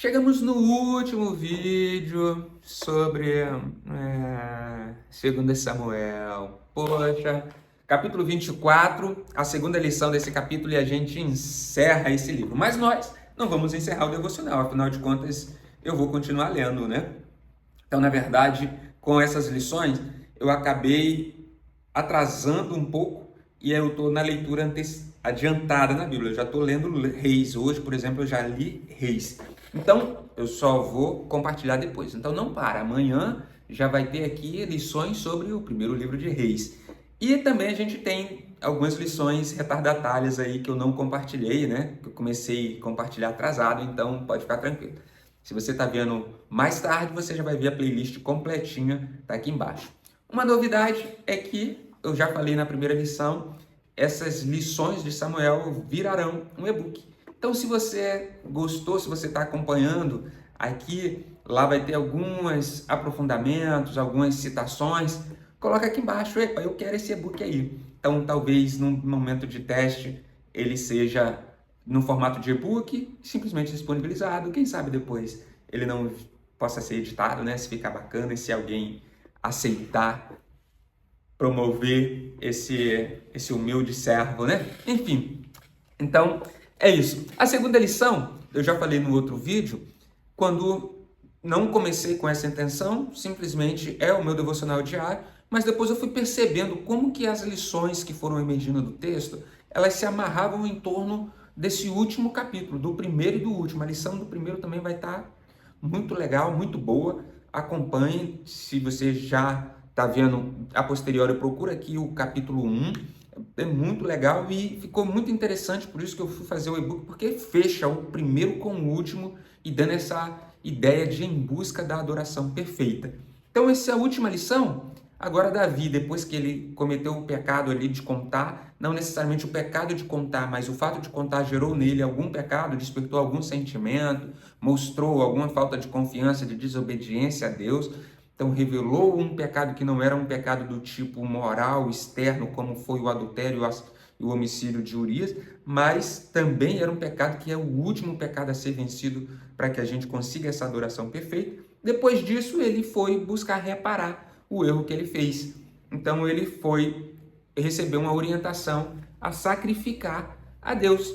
Chegamos no último vídeo sobre 2 Samuel. Poxa, capítulo 24, a segunda lição desse capítulo, e a gente encerra esse livro. Mas nós não vamos encerrar o devocional, afinal de contas, eu vou continuar lendo, né? Então, na verdade, com essas lições, eu acabei atrasando um pouco e eu estou na leitura adiantada na Bíblia. Eu já estou lendo Reis. Hoje, por exemplo, eu já li Reis. Então, eu só vou compartilhar depois. Então, não para. Amanhã já vai ter aqui lições sobre o primeiro livro de Reis. E também a gente tem algumas lições retardatárias aí que eu não compartilhei, né? Que eu comecei a compartilhar atrasado, então pode ficar tranquilo. Se você está vendo mais tarde, você já vai ver a playlist completinha, tá aqui embaixo. Uma novidade é que, eu já falei na primeira lição, essas lições de Samuel virarão um e-book. Então, se você gostou, se você está acompanhando aqui, lá vai ter alguns aprofundamentos, algumas citações. Coloca aqui embaixo, epa, eu quero esse e-book aí. Então, talvez num momento de teste, ele seja no formato de e-book, simplesmente disponibilizado. Quem sabe depois ele não possa ser editado, né? Se ficar bacana e se alguém aceitar promover esse humilde servo, né? Enfim, então é isso. A segunda lição, eu já falei no outro vídeo, quando não comecei com essa intenção, simplesmente é o meu devocional diário, mas depois eu fui percebendo como que as lições que foram emergindo do texto, elas se amarravam em torno desse último capítulo, do primeiro e do último. A lição do primeiro também vai estar muito legal, muito boa. Acompanhe, se você já está vendo a posteriori, procura aqui o capítulo 1, é muito legal e ficou muito interessante, por isso que eu fui fazer o e-book, porque fecha o primeiro com o último e dando essa ideia de em busca da adoração perfeita. Então essa é a última lição. Agora Davi, depois que ele cometeu o pecado ali de contar, não necessariamente o pecado de contar, mas o fato de contar gerou nele algum pecado, despertou algum sentimento, mostrou alguma falta de confiança, de desobediência a Deus. Então revelou um pecado que não era um pecado do tipo moral, externo, como foi o adultério e o homicídio de Urias, mas também era um pecado que é o último pecado a ser vencido para que a gente consiga essa adoração perfeita. Depois disso, ele foi buscar reparar o erro que ele fez. Então ele foi receber uma orientação a sacrificar a Deus.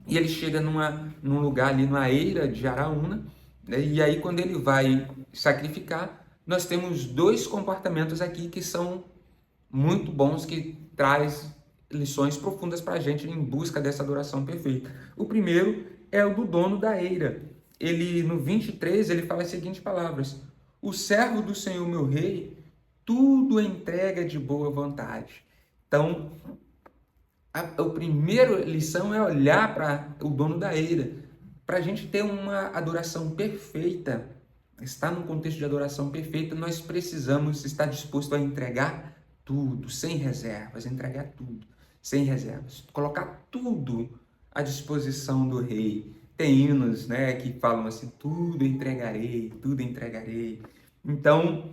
E ele chega num lugar ali, numa eira de Araúna, né? E aí quando ele vai sacrificar, nós temos dois comportamentos aqui que são muito bons, que traz lições profundas para a gente em busca dessa adoração perfeita. O primeiro é o do dono da eira. Ele, no 23, ele fala as seguintes palavras: o servo do Senhor, meu rei, tudo entrega de boa vontade. Então, a primeira lição é olhar para o dono da eira. Para a gente ter uma adoração perfeita, estar num contexto de adoração perfeita, nós precisamos estar disposto a entregar tudo, sem reservas, entregar tudo, sem reservas, colocar tudo à disposição do rei. Tem hinos, né, que falam assim, tudo entregarei, tudo entregarei. Então,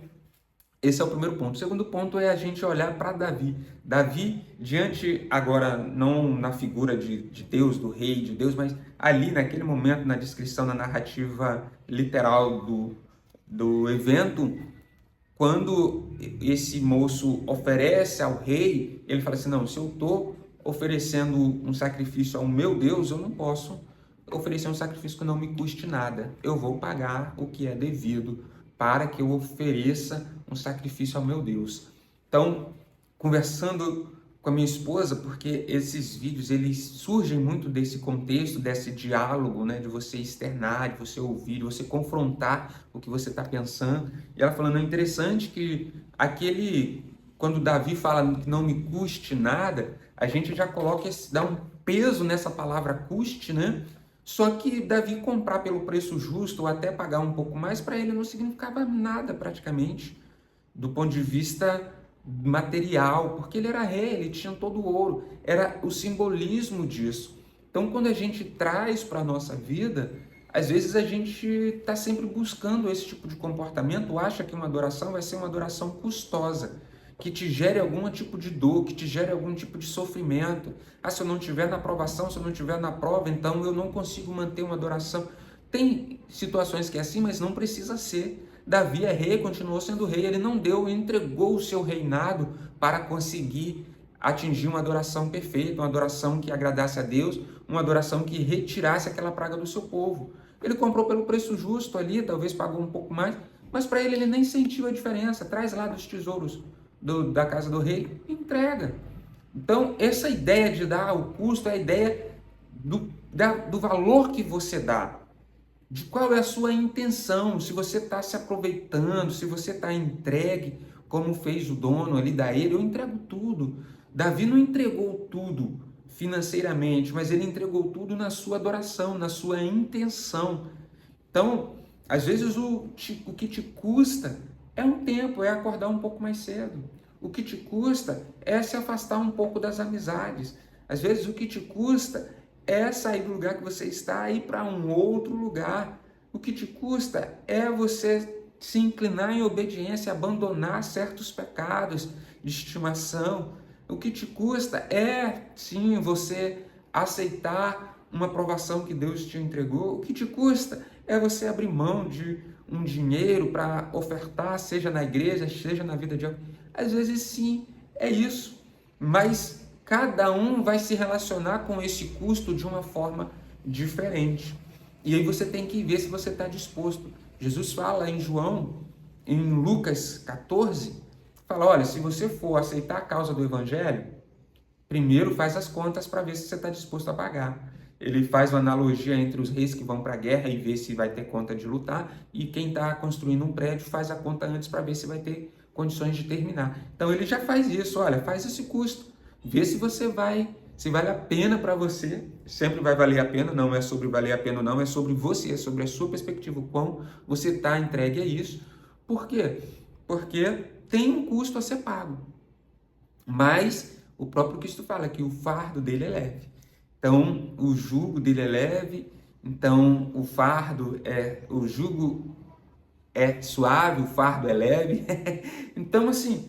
esse é o primeiro ponto. O segundo ponto é a gente olhar para Davi. Davi, diante, agora, não na figura de Deus, do rei de Deus, mas ali, naquele momento, na descrição, na narrativa literal do evento, quando esse moço oferece ao rei, ele fala assim, não, se eu estou oferecendo um sacrifício ao meu Deus, eu não posso oferecer um sacrifício que não me custe nada. Eu vou pagar o que é devido para que eu ofereça um sacrifício ao meu Deus. Então, conversando com a minha esposa, porque esses vídeos eles surgem muito desse contexto, desse diálogo, né, de você externar, de você ouvir, de você confrontar o que você está pensando. E ela falando, é interessante que quando Davi fala que não me custe nada, a gente já coloca, dá um peso nessa palavra custe, né? Só que Davi comprar pelo preço justo ou até pagar um pouco mais, para ele não significava nada praticamente, do ponto de vista material, porque ele era rei, ele tinha todo o ouro, era o simbolismo disso. Então, quando a gente traz para a nossa vida, às vezes a gente está sempre buscando esse tipo de comportamento, acha que uma adoração vai ser uma adoração custosa, que te gere algum tipo de dor, que te gere algum tipo de sofrimento. Ah, se eu não estiver na aprovação, se eu não estiver na prova, então eu não consigo manter uma adoração. Tem situações que é assim, mas não precisa ser. Davi é rei, continuou sendo rei, ele não entregou o seu reinado para conseguir atingir uma adoração perfeita, uma adoração que agradasse a Deus, uma adoração que retirasse aquela praga do seu povo. Ele comprou pelo preço justo ali, talvez pagou um pouco mais, mas para ele nem sentiu a diferença. Traz lá dos tesouros da casa do rei, entrega. Então, essa ideia de dar o custo é a ideia do valor que você dá, de qual é a sua intenção, se você está se aproveitando, se você está entregue, como fez o dono ali da ele, eu entrego tudo. Davi não entregou tudo financeiramente, mas ele entregou tudo na sua adoração, na sua intenção. Então, às vezes o que te custa é um tempo, é acordar um pouco mais cedo. O que te custa é se afastar um pouco das amizades. Às vezes o que te custa é sair do lugar que você está e ir para um outro lugar. O que te custa é você se inclinar em obediência, abandonar certos pecados de estimação. O que te custa é, sim, você aceitar uma provação que Deus te entregou. O que te custa é você abrir mão de um dinheiro para ofertar, seja na igreja, seja na vida de alguém. Às vezes, sim, é isso. Mas cada um vai se relacionar com esse custo de uma forma diferente. E aí você tem que ver se você está disposto. Jesus fala em em Lucas 14, fala, olha, se você for aceitar a causa do evangelho, primeiro faz as contas para ver se você está disposto a pagar. Ele faz uma analogia entre os reis que vão para a guerra e vê se vai ter conta de lutar, e quem está construindo um prédio faz a conta antes para ver se vai ter condições de terminar. Então ele já faz isso, olha, faz esse custo, vê se se vale a pena para você, sempre vai valer a pena, não é sobre valer a pena não, é sobre você, é sobre a sua perspectiva, o quão você está entregue a isso. Por quê? Porque tem um custo a ser pago, mas o próprio Cristo fala que o fardo dele é leve. Então, o jugo dele é leve, então o jugo é suave, o fardo é leve. Então, assim,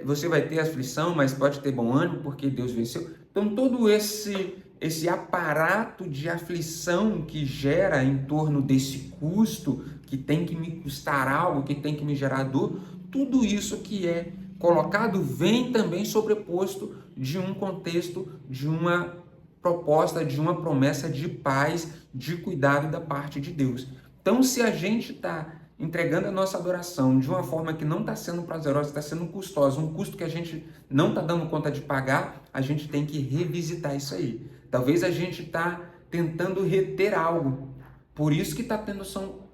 você vai ter aflição, mas pode ter bom ânimo, porque Deus venceu. Então, todo esse aparato de aflição que gera em torno desse custo, que tem que me custar algo, que tem que me gerar dor, tudo isso que é colocado vem também sobreposto de um contexto, de uma proposta, de uma promessa de paz, de cuidado da parte de Deus. Então, se a gente está entregando a nossa adoração de uma forma que não está sendo prazerosa, está sendo custosa, um custo que a gente não está dando conta de pagar, a gente tem que revisitar isso aí. Talvez a gente está tentando reter algo, por isso que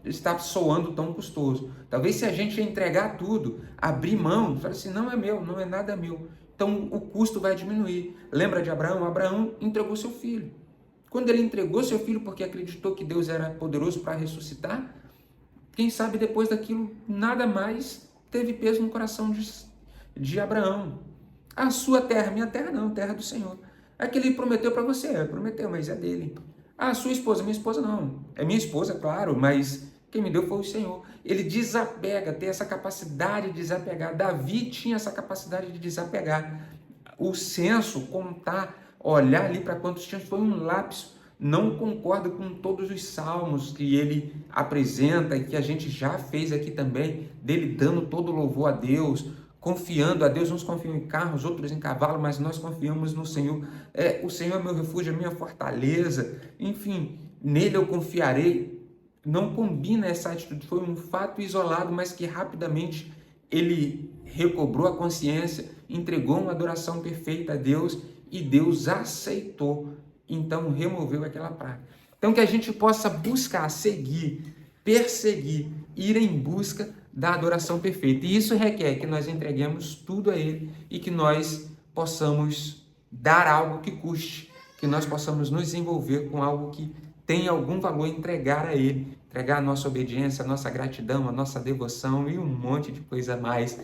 está soando tão custoso. Talvez se a gente entregar tudo, abrir mão, falar assim, não é meu, não é nada meu, então o custo vai diminuir. Lembra de Abraão? Abraão entregou seu filho. Quando ele entregou seu filho porque acreditou que Deus era poderoso para ressuscitar, quem sabe depois daquilo nada mais teve peso no coração de Abraão. A sua terra, minha terra não, terra do Senhor. É que ele prometeu para você, prometeu, mas é dele. A sua esposa, minha esposa não. É minha esposa, claro, mas quem me deu foi o Senhor. Ele desapega, tem essa capacidade de desapegar. Davi tinha essa capacidade de desapegar. O censo, contar, olhar ali para quantos tinha, foi um lapso. Não concorda com todos os salmos que ele apresenta e que a gente já fez aqui também, dele dando todo louvor a Deus, confiando a Deus. Uns confiam em carros, outros em cavalo, mas nós confiamos no Senhor. O Senhor é meu refúgio, é minha fortaleza. Enfim, nele eu confiarei. Não combina essa atitude, foi um fato isolado, mas que rapidamente ele recobrou a consciência, entregou uma adoração perfeita a Deus e Deus aceitou. Então removeu aquela praga. Então que a gente possa buscar, seguir, perseguir, ir em busca da adoração perfeita. E isso requer que nós entreguemos tudo a Ele e que nós possamos dar algo que custe, que nós possamos nos envolver com algo que tem algum valor, entregar a Ele, entregar a nossa obediência, a nossa gratidão, a nossa devoção e um monte de coisa mais,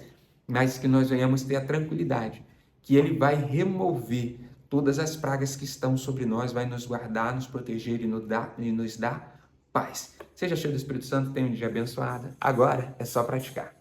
mas que nós venhamos ter a tranquilidade que Ele vai remover todas as pragas que estão sobre nós, vai nos guardar, nos proteger e nos dar paz. Seja cheio do Espírito Santo, tenha um dia abençoado. Agora é só praticar.